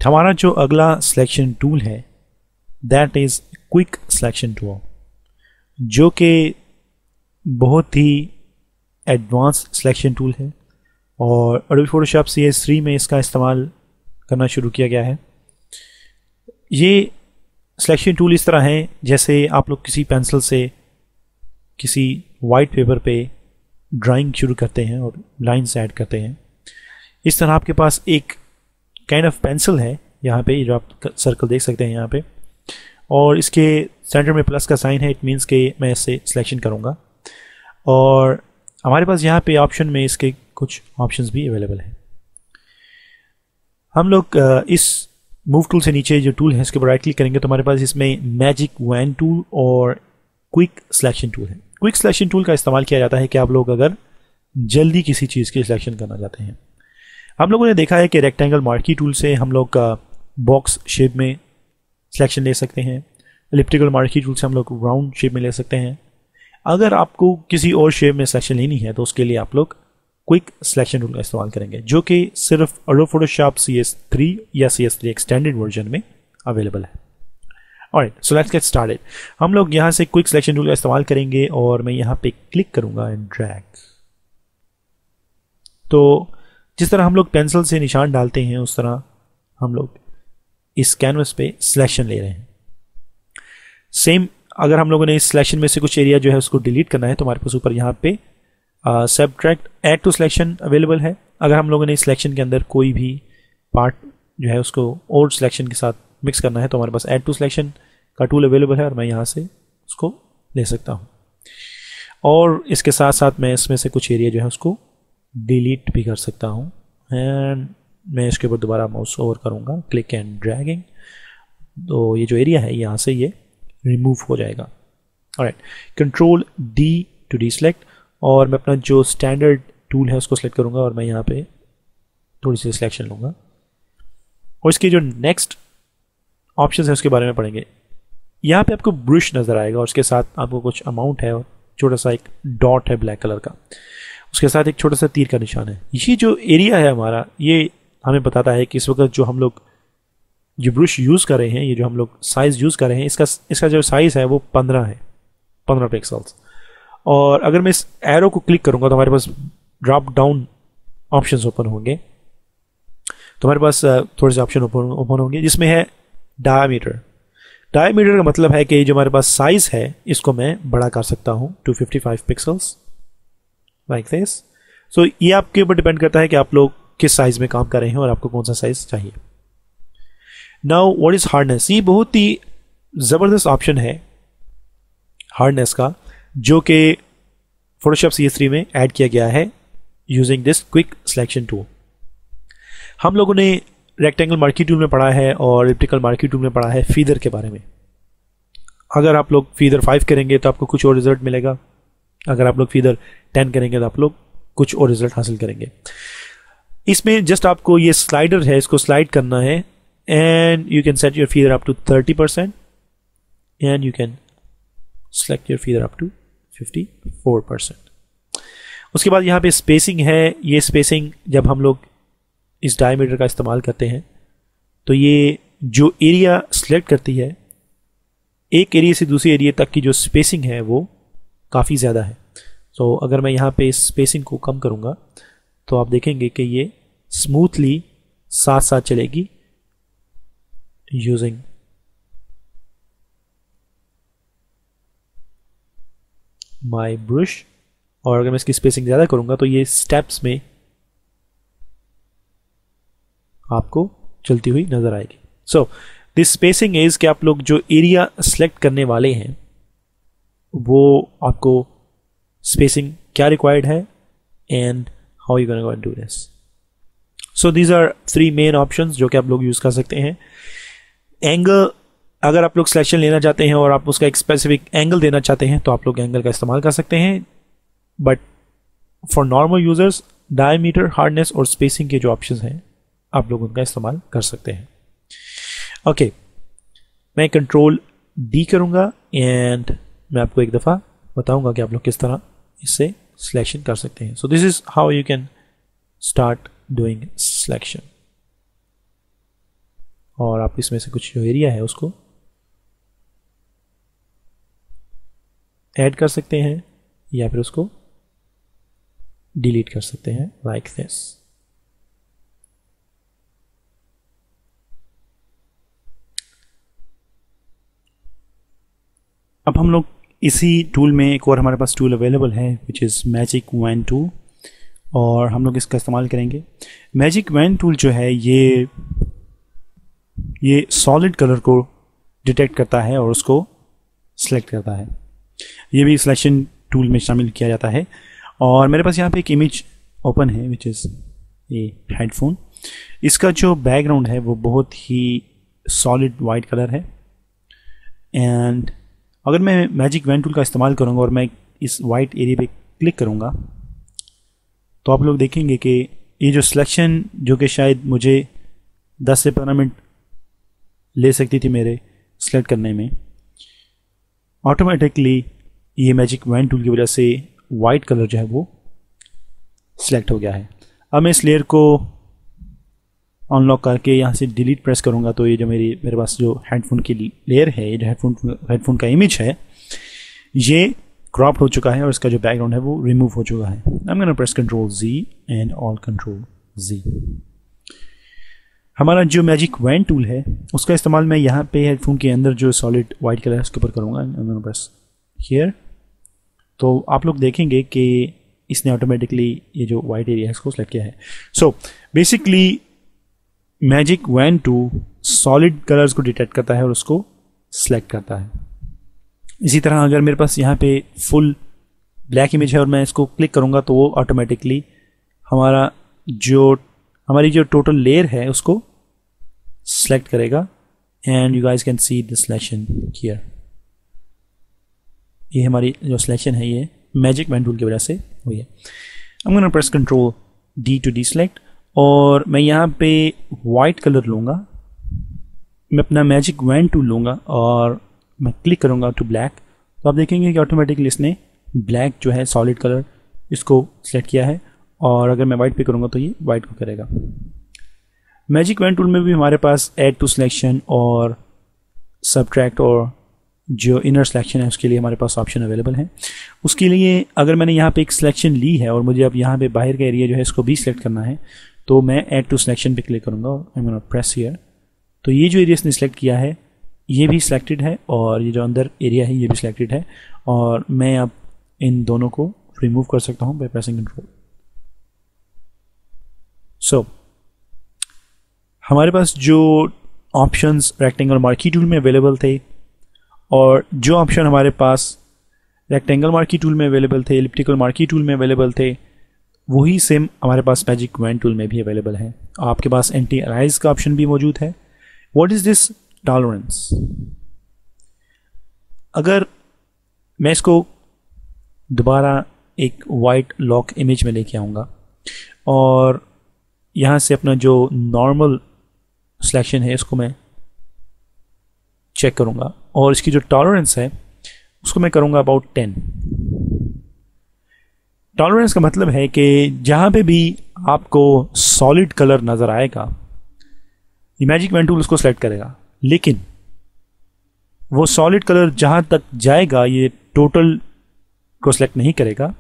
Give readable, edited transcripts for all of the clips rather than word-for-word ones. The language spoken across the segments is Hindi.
हमारा जो अगला सिलेक्शन टूल है that is quick selection tool, जो कि बहुत ही एडवांस सिलेक्शन टूल है और एडोबी फोटोशॉप CS3 में इसका इस्तेमाल करना शुरू किया गया है। ये सिलेक्शन टूल इस तरह है जैसे आप लोग किसी पेंसिल से किसी वाइट पेपर पे ड्राइंग शुरू करते हैं और लाइंस ऐड करते हैं। इस तरह आपके पास एक काइंड ऑफ पेंसिल है यहाँ पे, जो आप सर्कल देख सकते हैं यहाँ पे, और इसके सेंटर में प्लस का साइन है। इट मीन्स कि मैं इसे सिलेक्शन करूँगा और हमारे पास यहाँ पे ऑप्शन में इसके कुछ ऑप्शंस भी अवेलेबल हैं। हम लोग इस मूव टूल से नीचे जो टूल है इसके ऊपर राइट क्लिक करेंगे तो हमारे पास इसमें मैजिक वैन टूल और क्विक सिलेक्शन टूल है। क्विक सिलेक्शन टूल का इस्तेमाल किया जाता है कि आप लोग अगर जल्दी किसी चीज़ की सिलेक्शन करना चाहते हैं। हम लोगों ने देखा है कि रेक्टेंगल मार्की टूल से हम लोग बॉक्स शेप में सिलेक्शन ले सकते हैं, एलिप्टिकल मार्की टूल से हम लोग राउंड शेप में ले सकते हैं। अगर आपको किसी और शेप में सिलेक्शन लेनी है तो उसके लिए आप लोग क्विक सिलेक्शन टूल का इस्तेमाल करेंगे, जो कि सिर्फ एडोबी फोटोशॉप CS3 या CS3 एक्सटेंडेड वर्जन में अवेलेबल है। Alright, so let's get started. हम लोग यहाँ से क्विक सिलेक्शन टूल का इस्तेमाल करेंगे और मैं यहाँ पे क्लिक करूँगा एंड ड्रैग। तो जिस तरह हम लोग पेंसिल से निशान डालते हैं उस तरह हम लोग इस कैनवस पे सिलेक्शन ले रहे हैं। सेम अगर हम लोगों ने इस सिलेक्शन में से कुछ एरिया जो है उसको डिलीट करना है तो हमारे पास ऊपर यहाँ पे subtract add to selection available है। अगर हम लोगों ने इस सिलेक्शन के अंदर कोई भी पार्ट जो है उसको और सिलेक्शन के साथ मिक्स करना है तो हमारे पास ऐड टू सिलेक्शन का टूल अवेलेबल है और मैं यहाँ से उसको ले सकता हूँ। और इसके साथ साथ मैं इसमें से कुछ एरिया जो है उसको डिलीट भी कर सकता हूँ एंड मैं इसके ऊपर दोबारा माउस ओवर करूँगा, क्लिक एंड ड्रैगिंग, तो ये जो एरिया है यहाँ से ये रिमूव हो जाएगा। Alright, control D to deselect और मैं अपना जो स्टैंडर्ड टूल है उसको सेलेक्ट करूँगा और मैं यहाँ पे थोड़ी सी सिलेक्शन लूँगा और इसके जो नेक्स्ट ऑप्शन है उसके बारे में पढ़ेंगे। यहाँ पे आपको ब्रश नज़र आएगा और उसके साथ आपको कुछ अमाउंट है और छोटा सा एक डॉट है ब्लैक कलर का, उसके साथ एक छोटा सा तीर का निशान है। ये जो एरिया है हमारा ये हमें बताता है कि इस वक्त जो हम लोग जो ब्रश यूज़ कर रहे हैं, ये जो हम लोग साइज़ यूज़ कर रहे हैं, इसका जो साइज़ है वो 15 है, 15 पिक्सल्स। और अगर मैं इस एरो को क्लिक करूंगा तो हमारे पास ड्रॉप डाउन ऑप्शंस ओपन होंगे, तो हमारे पास थोड़े से ऑप्शन ओपन होंगे जिसमें है डायमीटर। डायमीटर का मतलब है कि जो हमारे पास साइज़ है इसको मैं बड़ा कर सकता हूँ 255 पिक्सल्स लाइक दिस। सो ये आपके ऊपर डिपेंड करता है कि आप लोग किस साइज़ में काम कर रहे हैं और आपको कौन सा साइज़ चाहिए। नाउ व्हाट इज़ हार्डनेस, ये बहुत ही ज़बरदस्त ऑप्शन है हार्डनेस का, जो कि फोटोशॉप CS3 में ऐड किया गया है using this quick selection tool. हम लोगों ने रेक्टेंगल मार्की टूल में पढ़ा है और एलिप्टिकल मार्की टूल में पढ़ा है फीदर के बारे में। अगर आप लोग फीदर 5 करेंगे तो आपको कुछ और रिजल्ट मिलेगा, अगर आप लोग फीदर 10 करेंगे तो आप लोग कुछ और रिजल्ट हासिल करेंगे। इसमें जस्ट आपको ये स्लाइडर है, इसको स्लाइड करना है and you can set your feather up to 30% and you can select your feather up to 54%। उसके बाद यहाँ पे स्पेसिंग है। ये स्पेसिंग जब हम लोग इस डायमीटर का इस्तेमाल करते हैं तो ये जो एरिया सिलेक्ट करती है, एक एरिया से दूसरे एरिया तक की जो स्पेसिंग है वो काफ़ी ज़्यादा है। तो अगर मैं यहाँ पे इस स्पेसिंग को कम करूँगा तो आप देखेंगे कि ये स्मूथली साथ साथ चलेगी यूजिंग माई ब्रश। और अगर मैं इसकी स्पेसिंग ज़्यादा करूँगा तो ये स्टेप्स में आपको चलती हुई नज़र आएगी। सो दिस स्पेसिंग इज़ कि आप लोग जो एरिया सेलेक्ट करने वाले हैं वो आपको स्पेसिंग क्या रिक्वायर्ड है and how you gonna do this. So these are 3 main options जो कि आप लोग यूज़ कर सकते हैं। एंगल, अगर आप लोग सिलेक्शन लेना चाहते हैं और आप उसका एक स्पेसिफिक एंगल देना चाहते हैं तो आप लोग एंगल का इस्तेमाल कर सकते हैं, but for normal users diameter, hardness और स्पेसिंग के जो ऑप्शंस हैं आप लोग उनका इस्तेमाल कर सकते हैं। ओके, मैं कंट्रोल D करूँगा एंड मैं आपको एक दफ़ा बताऊँगा कि आप लोग किस तरह इससे सिलेक्शन कर सकते हैं। So this is how you can start doing selection. और आप इसमें से कुछ जो एरिया है उसको ऐड कर सकते हैं या फिर उसको डिलीट कर सकते हैं लाइक दिस। अब हम लोग इसी टूल में एक और हमारे पास टूल अवेलेबल है which is magic wand tool, और हम लोग इसका इस्तेमाल करेंगे। मैजिक वैन टूल जो है ये सॉलिड कलर को डिटेक्ट करता है और उसको सिलेक्ट करता है। ये भी सिलेक्शन टूल में शामिल किया जाता है। और मेरे पास यहाँ पे एक इमेज ओपन है विच इज़ ए हेडफोन। इसका जो बैकग्राउंड है वो बहुत ही सॉलिड वाइट कलर है। एंड अगर मैं मैजिक वैन टूल का इस्तेमाल करूँगा और मैं इस वाइट एरिया पे क्लिक करूँगा तो आप लोग देखेंगे कि ये जो सिलेक्शन जो कि शायद मुझे 10 से 15 मिनट ले सकती थी मेरे सिलेक्ट करने में, ऑटोमेटिकली ये मैजिक वैन टूल की वजह से वाइट कलर जो है वो सिलेक्ट हो गया है। अब मैं इस लेयर को अनलॉक करके यहाँ से डिलीट प्रेस करूँगा तो ये जो मेरे पास जो हेडफोन की लेयर है, ये जो हेडफोन का इमेज है, ये क्रॉप्ड हो चुका है और इसका जो बैकग्राउंड है वो रिमूव हो चुका है। I am gonna press control Z and all control Z। हमारा जो मैजिक वैन टूल है उसका इस्तेमाल मैं यहाँ पे हेडफोन के अंदर जो सॉलिड वाइट कलर है उसके ऊपर करूँगा। आई एम गोना प्रेस हियर, तो आप लोग देखेंगे कि इसने ऑटोमेटिकली ये जो वाइट एरिया है इसको सेलेक्ट किया है। So basically magic wand tool solid colours को डिटेक्ट करता है और उसको सिलेक्ट करता है। इसी तरह अगर मेरे पास यहाँ पे फुल ब्लैक इमेज है और मैं इसको क्लिक करूँगा तो वो ऑटोमेटिकली हमारी जो टोटल लेयर है उसको सिलेक्ट करेगा। And you guys can see the selection here. ये हमारी जो सिलेक्शन है ये मैजिक वैन टूल की वजह से हुई है। I am gonna press control D to deselect, और मैं यहाँ पे वाइट कलर लूँगा। मैं अपना मैजिक वैन टूल लूँगा और मैं क्लिक करूँगा टू ब्लैक, तो आप देखेंगे कि ऑटोमेटिकली इसने ब्लैक जो है सॉलिड कलर इसको सेलेक्ट किया है। और अगर मैं वाइट पे करूँगा तो ये वाइट को करेगा। मैजिक वैन टूल में भी हमारे पास ऐड टू सिलेक्शन और सबट्रैक्ट और जो इनर सिलेक्शन है उसके लिए हमारे पास ऑप्शन अवेलेबल है। उसके लिए अगर मैंने यहाँ पे एक सिलेक्शन ली है और मुझे अब यहाँ पे बाहर का एरिया जो है इसको भी सिलेक्ट करना है तो मैं ऐड टू सिलेक्शन पे क्लिक करूँगा और आई एम गोना प्रेस हियर। तो ये जो एरिया इसने सिलेक्ट किया है ये भी सिलेक्टेड है और ये जो अंदर एरिया है ये भी सिलेक्टेड है, और मैं अब इन दोनों को रिमूव कर सकता हूँ बाय प्रेसिंग कंट्रोल। सो हमारे पास जो ऑप्शंस रेक्टेंगल मार्की टूल में अवेलेबल थे और जो ऑप्शन हमारे पास रेक्टेंगल मार्की टूल में अवेलेबल थे, एलिप्टिकल मार्की टूल में अवेलेबल थे, वही सेम हमारे पास मैजिक वैन टूल में भी अवेलेबल है। आपके पास एंटी अराइज का ऑप्शन भी मौजूद है। What is this tolerance? अगर मैं इसको दोबारा एक वाइट लॉक इमेज में लेके आऊँगा और यहाँ से अपना जो नॉर्मल सिलेक्शन है इसको मैं चेक करूँगा और इसकी जो टॉलरेंस है उसको मैं करूँगा अबाउट 10। टॉलरेंस का मतलब है कि जहाँ पे भी आपको सॉलिड कलर नज़र आएगा ये मैजिक वैन टूल उसको सेलेक्ट करेगा, लेकिन वो सॉलिड कलर जहाँ तक जाएगा ये टोटल को सिलेक्ट नहीं करेगा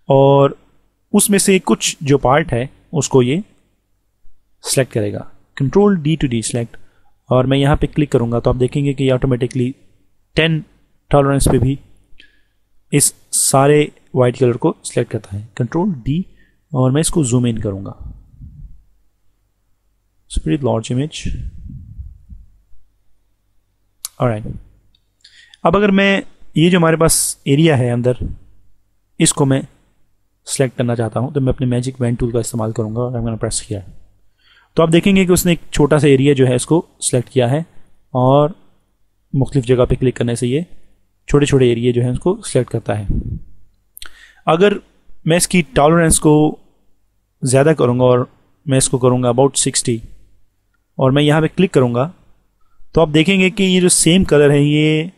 और उसमें से कुछ जो पार्ट है उसको ये सिलेक्ट करेगा। कंट्रोल D टू डीसेलेक्ट, और मैं यहाँ पे क्लिक करूँगा तो आप देखेंगे कि ऑटोमेटिकली 10 टॉलरेंस पे भी इस सारे वाइट कलर को सिलेक्ट करता है। कंट्रोल D, और मैं इसको जूम इन करूँगा। Very large image. ऑलराइट, अब अगर मैं ये जो हमारे पास एरिया है अंदर इसको मैं सिलेक्ट करना चाहता हूँ तो मैं अपने मैजिक वैन टूल का इस्तेमाल करूँगा और आई एम गोना प्रेस किया। तो आप देखेंगे कि उसने एक छोटा सा एरिया जो है इसको सिलेक्ट किया है और मुख्तलिफ जगह पे क्लिक करने से ये छोटे छोटे एरिया जो है उसको सिलेक्ट करता है। अगर मैं इसकी टॉलरेंस को ज़्यादा करूँगा और मैं इसको करूँगा अबाउट 60 और मैं यहाँ पे क्लिक करूँगा तो आप देखेंगे कि ये जो सेम कलर है ये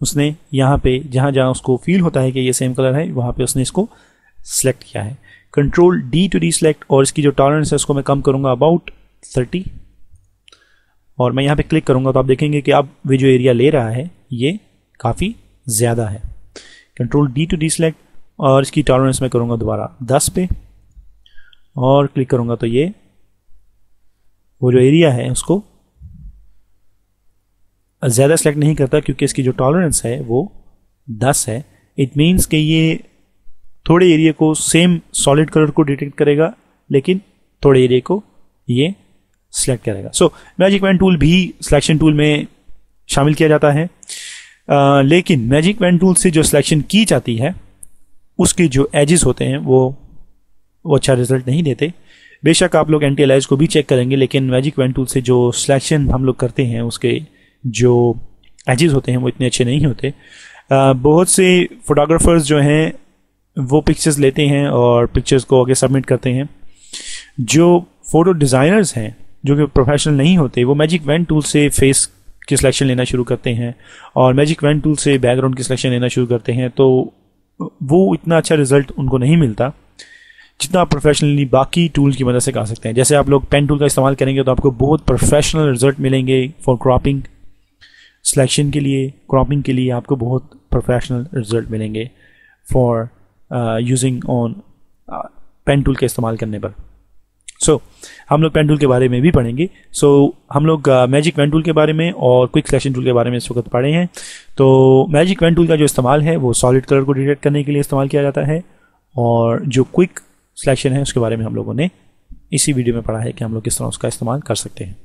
उसने यहाँ पे जहाँ जहाँ उसको फील होता है कि ये सेम कलर है वहाँ पे उसने इसको सिलेक्ट किया है। कंट्रोल D टू डीसेलेक्ट, और इसकी जो टॉलरेंस है उसको मैं कम करूँगा अबाउट 30 और मैं यहाँ पे क्लिक करूँगा तो आप देखेंगे कि अब वो जो एरिया ले रहा है ये काफ़ी ज़्यादा है। कंट्रोल डी टू डीसेलेक्ट और इसकी टॉलरेंस मैं करूँगा दोबारा 10 पे और क्लिक करूँगा तो ये वो जो एरिया है उसको ज़्यादा सेलेक्ट नहीं करता क्योंकि इसकी जो टॉलरेंस है वो 10 है। इट मीन्स कि ये थोड़े एरिया को सेम सॉलिड कलर को डिटेक्ट करेगा लेकिन थोड़े एरिया को ये सिलेक्ट करेगा। सो मैजिक पेन टूल भी सिलेक्शन टूल में शामिल किया जाता है, लेकिन मैजिक पेन टूल से जो सिलेक्शन की जाती है उसके जो एजेस होते हैं वो अच्छा रिजल्ट नहीं देते। बेशक आप लोग एंटी अलाइज को भी चेक करेंगे लेकिन मैजिक पेन टूल से जो सिलेक्शन हम लोग करते हैं उसके जो एजेस होते हैं वो इतने अच्छे नहीं होते। बहुत से फोटोग्राफर्स जो हैं वो पिक्चर्स लेते हैं और पिक्चर्स को आगे सबमिट करते हैं। जो फोटो डिज़ाइनर्स हैं जो कि प्रोफेशनल नहीं होते वो मैजिक पेन टूल से फेस की सिलेक्शन लेना शुरू करते हैं और मैजिक पेन टूल से बैकग्राउंड की सिलेक्शन लेना शुरू करते हैं, तो वो इतना अच्छा रिजल्ट उनको नहीं मिलता जितना आप प्रोफेशनली बाकी टूल की मदद से कर सकते हैं। जैसे आप लोग पेन टूल का इस्तेमाल करेंगे तो आपको बहुत प्रोफेशनल रिजल्ट मिलेंगे फॉर क्रॉपिंग सिलेक्शन के लिए, क्रॉपिंग के लिए आपको बहुत प्रोफेशनल रिजल्ट मिलेंगे for using on pen tool के इस्तेमाल करने पर। हम लोग पेन टूल के बारे में भी पढ़ेंगे। हम लोग मैजिक पेन टूल के बारे में और क्विक सिलेक्शन टूल के बारे में इस वक्त पढ़े हैं। तो मैजिक पेन टूल का जो इस्तेमाल है वो सॉलिड कलर को डिटेक्ट करने के लिए इस्तेमाल किया जाता है और जो क्विक सिलेक्शन है उसके बारे में हम लोगों ने इसी वीडियो में पढ़ा है कि हम लोग किस तरह उसका इस्तेमाल कर सकते हैं।